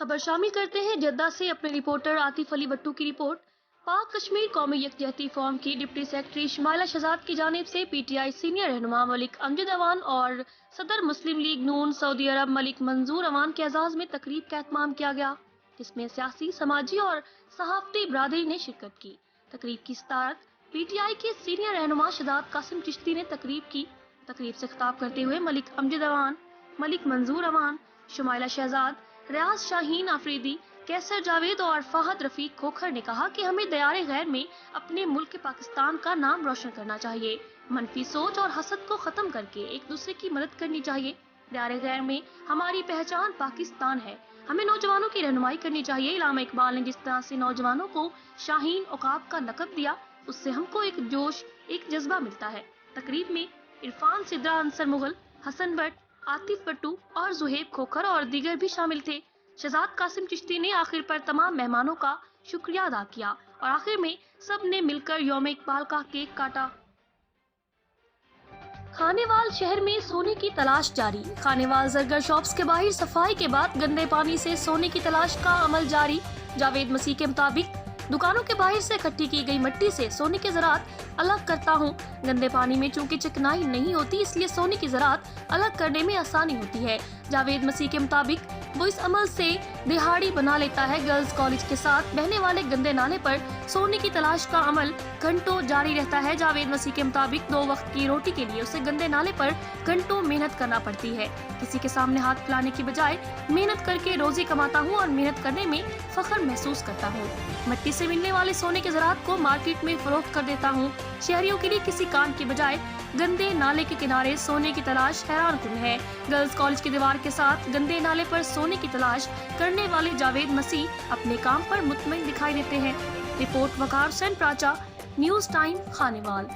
خبر شامل کرتے ہیں جدہ سے اپنے رپورٹر عاطف علی بٹو کی رپورٹ۔ پاک کشمیر قومی یکجہتی فورم کی ڈپٹی سیکرٹری شمائلہ شہزاد کی جانب سے پی ٹی آئی سینئر رہنما ملک امجد اوان اور صدر مسلم لیگ نون سعودی عرب ملک منظور اوان کے اعزاز میں تقریب کا اہتمام کیا گیا، جس میں سیاسی، سماجی اور صحافتی برادری نے شرکت کی۔ تقریب کی صدارت پی ٹی آئی کے سینئر رہنما شہزاد قاسم چشتی نے تقریب سے خطاب کرتے ہوئے ملک امجد اوان، ملک منظور اوان، شمائلہ شہزاد، ریاض شاہین آفریدی، کیسر جاوید اور فہد رفیق کھوکھر نے کہا کہ ہمیں دیار غیر میں اپنے ملک پاکستان کا نام روشن کرنا چاہیے، منفی سوچ اور حسد کو ختم کر کے ایک دوسرے کی مدد کرنی چاہیے۔ دیار غیر میں ہماری پہچان پاکستان ہے، ہمیں نوجوانوں کی رہنمائی کرنی چاہیے۔ علامہ اقبال نے جس طرح سے نوجوانوں کو شاہین عقاب کا لقب دیا، اس سے ہم کو ایک جوش، ایک جذبہ ملتا ہے۔ تقریب میں عرفان سدرا، انصر مغل، حسن بٹ، عاطف بٹو اور زہیب کھوکھر اور دیگر بھی شامل تھے۔ شہزاد قاسم چشتی نے آخر پر تمام مہمانوں کا شکریہ ادا کیا اور آخر میں سب نے مل کر یوم اقبال کا کیک کاٹا۔ خانیوال شہر میں سونے کی تلاش جاری۔ خانیوال زرگر شاپس کے باہر صفائی کے بعد گندے پانی سے سونے کی تلاش کا عمل جاری۔ جاوید مسیح کے مطابق دکانوں کے باہر سے اکٹھی کی گئی مٹی سے سونے کے زراعت الگ کرتا ہوں۔ گندے پانی میں چونکہ چکنائی نہیں ہوتی، اس لیے سونے کی زراعت الگ کرنے میں آسانی ہوتی ہے۔ جاوید مسیح کے مطابق وہ اس عمل سے دہاڑی بنا لیتا ہے۔ گرلز کالج کے ساتھ بہنے والے گندے نالے پر سونے کی تلاش کا عمل گھنٹوں جاری رہتا ہے۔ جاوید مسیح کے مطابق 2 وقت کی روٹی کے لیے اسے گندے نالے پر گھنٹوں محنت کرنا پڑتی ہے۔ کسی کے سامنے ہاتھ پھیلانے کی بجائے محنت کر کے روزی کماتا ہوں اور محنت کرنے میں فخر محسوس کرتا ہوں۔ مٹی سے ملنے والے سونے کے زراعت کو مارکیٹ میں فروخت کر دیتا ہوں۔ شہریوں کے لیے کسی کام کی بجائے گندے نالے کے کنارے سونے کی تلاش حیران کن ہے۔ گرلز کالج کی دیوار کے ساتھ گندے نالے پر سونے کی تلاش کرنے والے جاوید مسیح اپنے کام پر مطمئن دکھائی دیتے ہیں۔ Report Waqar Hussain Paracha, news time, Khanewal.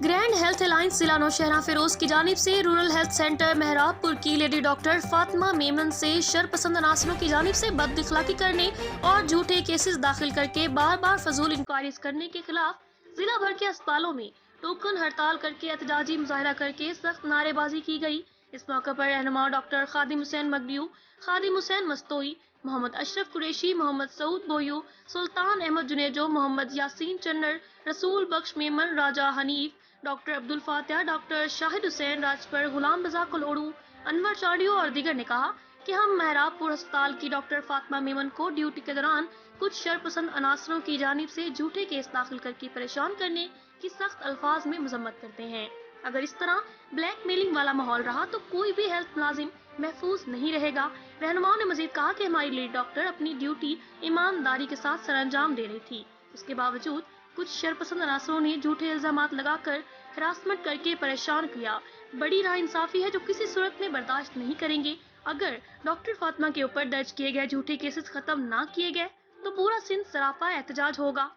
Grand health alliance ضلع نوشہرہ فیروز کی جانب سے رورل ہیلتھ سینٹر مہراب پور کی لیڈی ڈاکٹر فاطمہ میمن سے شرپسند عناصروں کی جانب سے بد اخلاقی کرنے اور جھوٹے کیسز داخل کر کے بار بار فضول انکوائریز کرنے کے خلاف ضلع بھر کے اسپتالوں میں ٹوکن ہڑتال کر کے احتجاجی مظاہرہ کر کے سخت نعرے بازی کی گئی۔ اس موقع پر رہنما ڈاکٹر خادم حسین مگڈیو، خادم حسین مستوئی، محمد اشرف قریشی، محمد سعود بویو، سلطان احمد جنیجو، محمد یاسین چنر، رسول بخش میمن، راجہ حنیف، ڈاکٹر عبدالفاتح، ڈاکٹر شاہد حسین راجپر، غلام رضا کلوڑو، انور چاڑیو اور دیگر نے کہا کہ ہم مہراب پور ہسپتال کی ڈاکٹر فاطمہ میمن کو ڈیوٹی کے دوران کچھ شرپسند عناصروں کی جانب سے جھوٹے کیس داخل کر کے پریشان کرنے کی سخت الفاظ میں مذمت کرتے ہیں۔ اگر اس طرح بلیک میلنگ والا ماحول رہا تو کوئی بھی ہیلتھ ملازم محفوظ نہیں رہے گا۔ رہنماؤں نے مزید کہا کہ ہماری لیڈ ڈاکٹر اپنی ڈیوٹی ایمانداری کے ساتھ سر انجام دے رہی تھی، اس کے باوجود کچھ شرپسند عناصروں نے جھوٹے الزامات لگا کر ہراسمنٹ کر کے پریشان کیا۔ بڑی ناانصافی ہے جو کسی صورت میں برداشت نہیں کریں گے۔ اگر ڈاکٹر فاطمہ کے اوپر درج کیے گئے جھوٹے کیسز ختم نہ کیے گئے تو پورا سندھ سراپا احتجاج ہوگا۔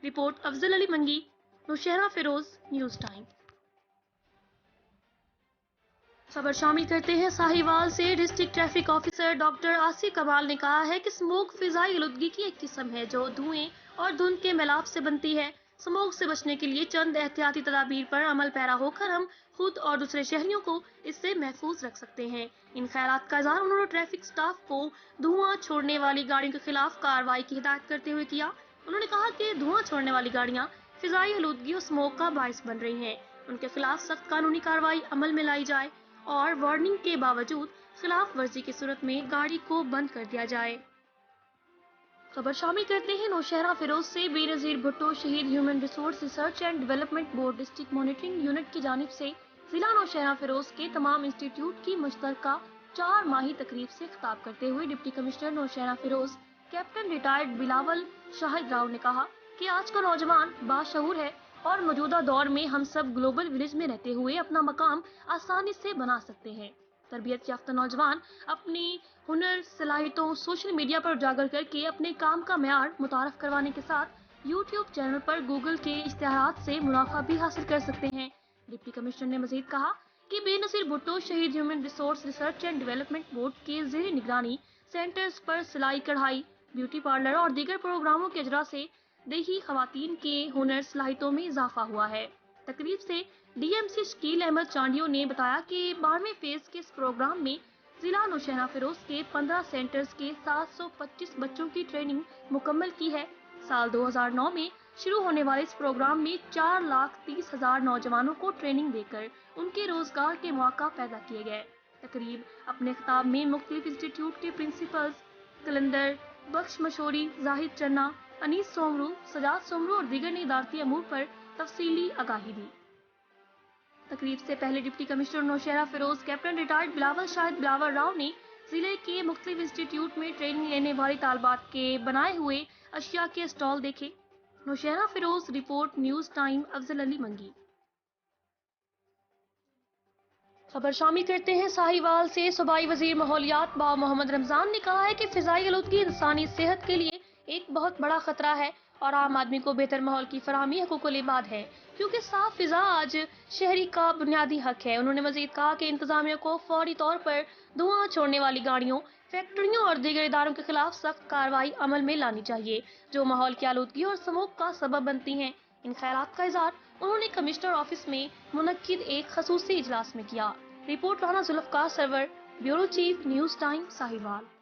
رپورٹ افضل علی منگی، نوشہرہ فیروز، نیوز ٹائم۔ خبر شامل کرتے ہیں ساہیوال سے۔ District traffic officer doctor Asif Kamal نے کہا ہے کہ اسموگ فضائی آلودگی کی ایک قسم ہے جو دھوئیں اور دھند کے میلاب سے بنتی ہے۔ اسموگ سے بچنے کے لیے چند احتیاطی تدابیر پر عمل پیرا ہو کر ہم خود اور دوسرے شہریوں کو اس سے محفوظ رکھ سکتے ہیں۔ ان خیالات کا اظہار انہوں نے ٹریفک سٹاف کو دھواں چھوڑنے والی گاڑیوں کے خلاف کارروائی کی ہدایت کرتے ہوئے کیا۔ انہوں نے کہا کہ دھواں چھوڑنے والی گاڑیاں فضائی آلودگی اور اسموگ کا باعث بن رہی ہیں، ان کے خلاف سخت قانونی کارروائی عمل میں لائی جائے اور وارننگ کے باوجود خلاف ورزی کی صورت میں گاڑی کو بند کر دیا جائے۔ خبر شامل کرتے ہیں نوشہرہ فیروز سے۔ بے نظیر بھٹو شہید human resource research and development board district monitoring unit کی جانب سے ضلع نوشہرہ فیروز کے تمام انسٹی ٹیوٹ کی مشترکہ 4 ماہی تقریب سے خطاب کرتے ہوئے deputy commissioner Naushahro Feroze captain retired Bilawal Shahid Rao نے کہا کہ آج کا نوجوان باشعور ہے اور موجودہ دور میں ہم سب گلوبل ولیج میں رہتے ہوئے اپنا مقام آسانی سے بنا سکتے ہیں۔ تربیت یافتہ نوجوان اپنی ہنر، صلاحیتوں سوشل میڈیا پر اجاگر کر کے اپنے کام کا معیار متعارف کروانے کے ساتھ یوٹیوب چینل پر گوگل کے اشتہارات سے منافع بھی حاصل کر سکتے ہیں۔ ڈپٹی کمشنر نے مزید کہا کہ بے نظیر بھٹو شہید human resource research and development board کے زیر نگرانی سینٹرز پر سلائی کڑھائی، بیوٹی پارلر اور دیگر پروگراموں کے اجرا سے دیہی خواتین کے ہنر صلاحیتوں میں اضافہ ہوا ہے۔ تقریب سے D M C Shakeel Ahmed Chandio نے بتایا کہ 12ویں فیز کے اس پروگرام میں ضلع نوشہرہ فیروز کے 15 سینٹرز کے 725 بچوں کی ٹریننگ مکمل کی ہے۔ سال 2009 میں شروع ہونے والے اس پروگرام میں 4,30,000 نوجوانوں کو ٹریننگ دے کر ان کے روزگار کے مواقع پیدا کیے گئے۔ تقریب اپنے خطاب میں مختلف انسٹیٹیوٹ کے پرنسپلز کلندر بخش مشوری، زاہد چنا، انیس سومرو، سجاد سومرو اور دیگر نے ادارتی امور پر تفصیلی آگاہی دی۔ تقریب سے پہلے deputy commissioner Naushahro Feroze captain retired Bilawal Shahid Bilawal Rao نے ضلع کے مختلف انسٹیٹیوٹ میں ٹریننگ لینے والی طالبات کے بنائے ہوئے اشیاء کے اسٹال دیکھے۔ Naushahro Feroze report news time Afzal Ali Mangi. خبر شامل کرتے ہیں ساہیوال سے۔ صوبائی وزیر ماحولیات باؤ محمد رمضان نے کہا ہے کہ فضائی آلودگی انسانی صحت کے لیے ایک بہت بڑا خطرہ ہے اور عام آدمی کو بہتر ماحول کی فراہمی حقوق العباد ہے، کیونکہ صاف فضا آج شہری کا بنیادی حق ہے۔ انہوں نے مزید کہا کہ انتظامیہ کو فوری طور پر دھواں چھوڑنے والی گاڑیوں، فیکٹریوں اور دیگر اداروں کے خلاف سخت کارروائی عمل میں لانی چاہیے جو ماحول کی آلودگی اور اسموگ کا سبب بنتی ہیں۔ ان خیالات کا اظہار انہوں نے کمشنر آفس میں منعقد ایک خصوصی اجلاس میں کیا۔ Report Rana Zulfiqar Sarwar, bureau chief news time Sahiwal.